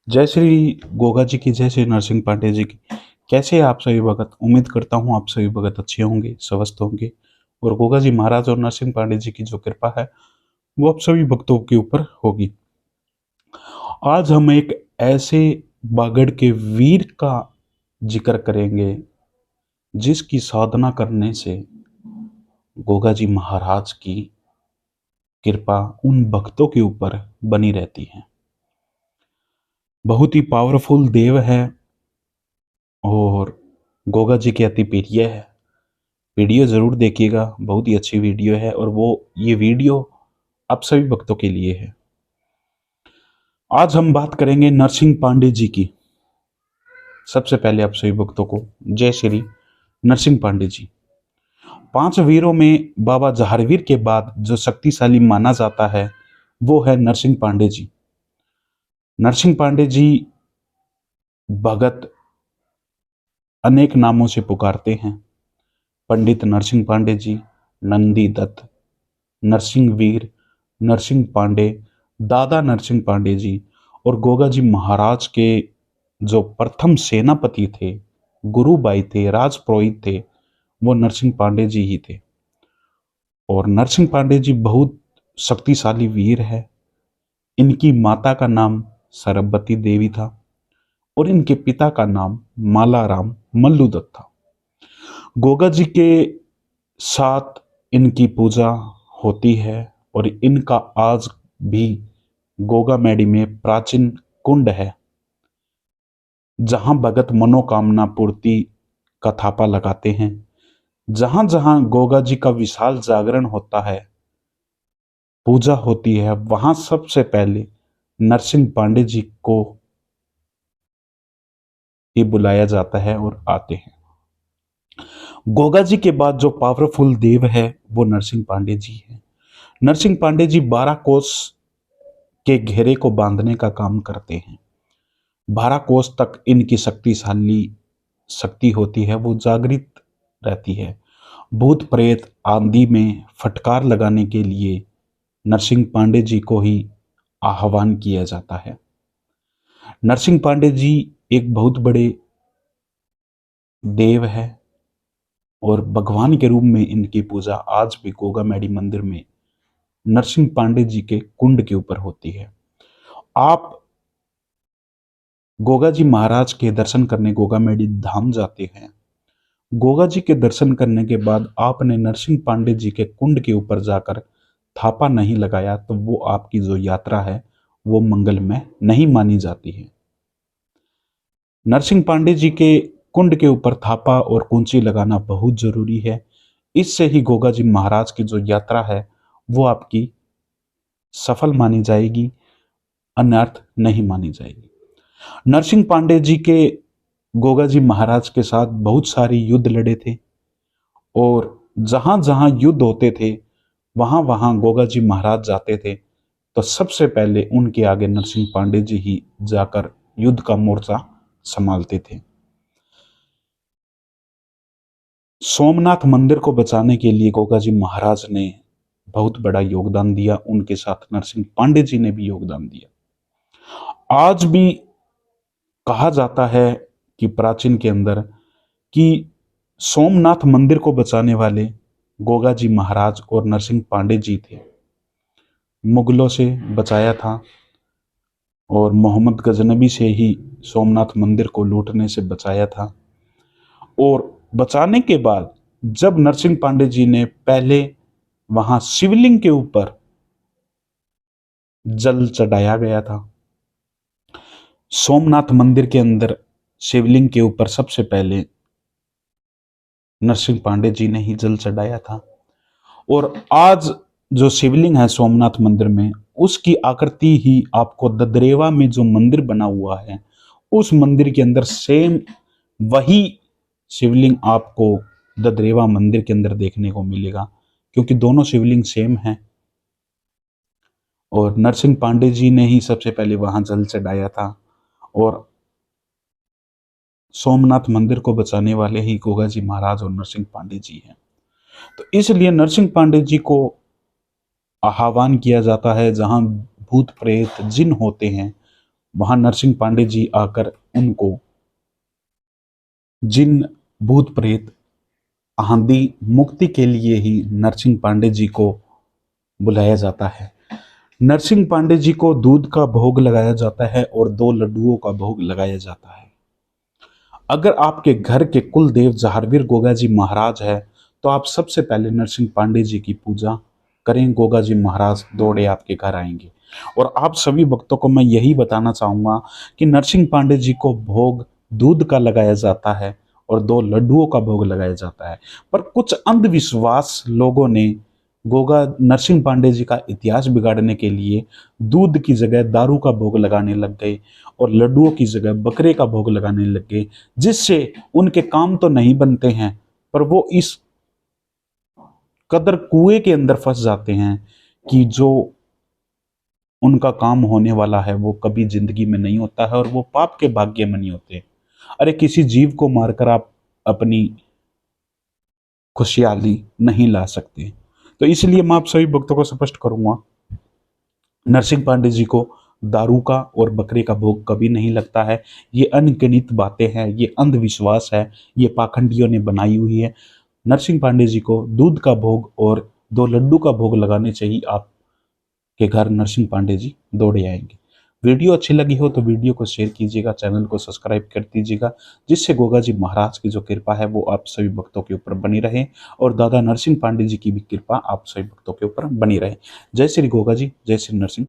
जय श्री गोगा जी की, जय श्री नरसिंह पांडे जी की। कैसे हैं आप सभी भगत? उम्मीद करता हूँ आप सभी भगत अच्छे होंगे, स्वस्थ होंगे और गोगा जी महाराज और नरसिंह पांडे जी की जो कृपा है वो आप सभी भक्तों के ऊपर होगी। आज हम एक ऐसे बागड़ के वीर का जिक्र करेंगे जिसकी साधना करने से गोगा जी महाराज की कृपा उन भक्तों के ऊपर बनी रहती है। बहुत ही पावरफुल देव है और गोगा जी के अति प्रिय है। वीडियो ज़रूर देखिएगा, बहुत ही अच्छी वीडियो है और ये वीडियो आप सभी भक्तों के लिए है। आज हम बात करेंगे नरसिंह पांडे जी की। सबसे पहले आप सभी भक्तों को जय श्री नरसिंह पांडे जी। 5 वीरों में बाबा जहारवीर के बाद जो शक्तिशाली माना जाता है वो है नरसिंह पांडे जी। नरसिंह पांडे जी भगत अनेक नामों से पुकारते हैं। पंडित नरसिंह पांडे जी, नंदी दत्त, नरसिंह वीर, नरसिंह पांडे, दादा नरसिंह पांडे जी और गोगा जी महाराज के जो प्रथम सेनापति थे, गुरुबाई थे, राजपुरोहित थे, वो नरसिंह पांडे जी ही थे। और नरसिंह पांडे जी बहुत शक्तिशाली वीर है। इनकी माता का नाम सरस्वती देवी था और इनके पिता का नाम मालाराम मल्लूदत्त था। गोगा जी के साथ इनकी पूजा होती है और इनका आज भी गोगा मैडी में प्राचीन कुंड है जहां भगत मनोकामना पूर्ति का थापा लगाते हैं। जहां जहां गोगा जी का विशाल जागरण होता है, पूजा होती है, वहां सबसे पहले नरसिंह पांडे जी को ही बुलाया जाता है और आते हैं। गोगा जी के बाद जो पावरफुल देव है वो नरसिंह पांडे जी है। नरसिंह पांडे जी 12 कोस के घेरे को बांधने का काम करते हैं। 12 कोस तक इनकी शक्तिशाली शक्ति होती है, वो जागृत रहती है। भूत प्रेत आंधी में फटकार लगाने के लिए नरसिंह पांडे जी को ही आह्वान किया जाता है। नरसिंह पांडे जी एक बहुत बड़े देव है और भगवान के रूप में इनकी पूजा आज भी गोगा मैडी मंदिर में नरसिंह पांडे जी के कुंड के ऊपर होती है। आप गोगा जी महाराज के दर्शन करने गोगा मैडी धाम जाते हैं। गोगा जी के दर्शन करने के बाद आपने नरसिंह पांडे जी के कुंड के ऊपर जाकर थापा नहीं लगाया तो वो आपकी जो यात्रा है वो मंगलमय नहीं मानी जाती है। नरसिंह पांडे जी के कुंड के ऊपर थापा और कुंची लगाना बहुत जरूरी है। इससे ही गोगा जी महाराज की जो यात्रा है वो आपकी सफल मानी जाएगी, अनर्थ नहीं मानी जाएगी। नरसिंह पांडे जी के गोगा जी महाराज के साथ बहुत सारी युद्ध लड़े थे और जहां जहां युद्ध होते थे वहां वहां गोगा जी महाराज जाते थे तो सबसे पहले उनके आगे नरसिंह पांडे जी ही जाकर युद्ध का मोर्चा संभालते थे। सोमनाथ मंदिर को बचाने के लिए गोगा जी महाराज ने बहुत बड़ा योगदान दिया, उनके साथ नरसिंह पांडे जी ने भी योगदान दिया। आज भी कहा जाता है कि प्राचीन के अंदर कि सोमनाथ मंदिर को बचाने वाले गोगा जी महाराज और नरसिंह पांडे जी थे। मुगलों से बचाया था और मोहम्मद गजनबी से ही सोमनाथ मंदिर को लूटने से बचाया था। और बचाने के बाद जब नरसिंह पांडे जी ने पहले वहां शिवलिंग के ऊपर जल चढ़ाया गया था, सोमनाथ मंदिर के अंदर शिवलिंग के ऊपर सबसे पहले नरसिंह पांडे जी ने ही जल चढ़ाया था। और आज जो शिवलिंग है सोमनाथ मंदिर में, उसकी आकृति ही आपको ददरेवा में जो मंदिर बना हुआ है उस मंदिर के अंदर सेम वही शिवलिंग आपको ददरेवा मंदिर के अंदर देखने को मिलेगा, क्योंकि दोनों शिवलिंग सेम हैं। और नरसिंह पांडे जी ने ही सबसे पहले वहां जल चढ़ाया था और सोमनाथ मंदिर को बचाने वाले ही गोगा जी महाराज और नरसिंह पांडे जी हैं। तो इसलिए नरसिंह पांडे जी को आह्वान किया जाता है, जहां भूत प्रेत जिन होते हैं वहां नरसिंह पांडे जी आकर उनको जिन भूत प्रेत आंधी मुक्ति के लिए ही नरसिंह पांडे जी को बुलाया जाता है। नरसिंह पांडे जी को दूध का भोग लगाया जाता है और 2 लड्डुओं का भोग लगाया जाता है। अगर आपके घर के कुल देव जहारवीर गोगा जी महाराज है तो आप सबसे पहले नरसिंह पांडे जी की पूजा करें। गोगा जी महाराज दौड़े आपके घर आएंगे। और आप सभी भक्तों को मैं यही बताना चाहूंगा कि नरसिंह पांडे जी को भोग दूध का लगाया जाता है और 2 लड्डुओं का भोग लगाया जाता है। पर कुछ अंधविश्वास लोगों ने गोगा नरसिंह पांडे जी का इतिहास बिगाड़ने के लिए दूध की जगह दारू का भोग लगाने लग गए और लड्डुओं की जगह बकरे का भोग लगाने लग गए, जिससे उनके काम तो नहीं बनते हैं पर वो इस कदर कुएं के अंदर फंस जाते हैं कि जो उनका काम होने वाला है वो कभी जिंदगी में नहीं होता है और वो पाप के भाग्य में नहीं होते। अरे किसी जीव को मारकर आप अपनी खुशहाली नहीं ला सकते। तो इसलिए मैं आप सभी भक्तों को स्पष्ट करूंगा, नरसिंह पांडे जी को दारू का और बकरे का भोग कभी नहीं लगता है। ये अनगिनत बातें हैं, ये अंधविश्वास है, ये पाखंडियों ने बनाई हुई है। नरसिंह पांडे जी को दूध का भोग और 2 लड्डू का भोग लगाने चाहिए। आपके घर नरसिंह पांडे जी दौड़े आएंगे। वीडियो अच्छी लगी हो तो वीडियो को शेयर कीजिएगा, चैनल को सब्सक्राइब कर दीजिएगा, जिससे गोगा जी महाराज की जो कृपा है वो आप सभी भक्तों के ऊपर बनी रहे और दादा नरसिंह पांडे जी की भी कृपा आप सभी भक्तों के ऊपर बनी रहे। जय श्री गोगा जी, जय श्री नरसिंह।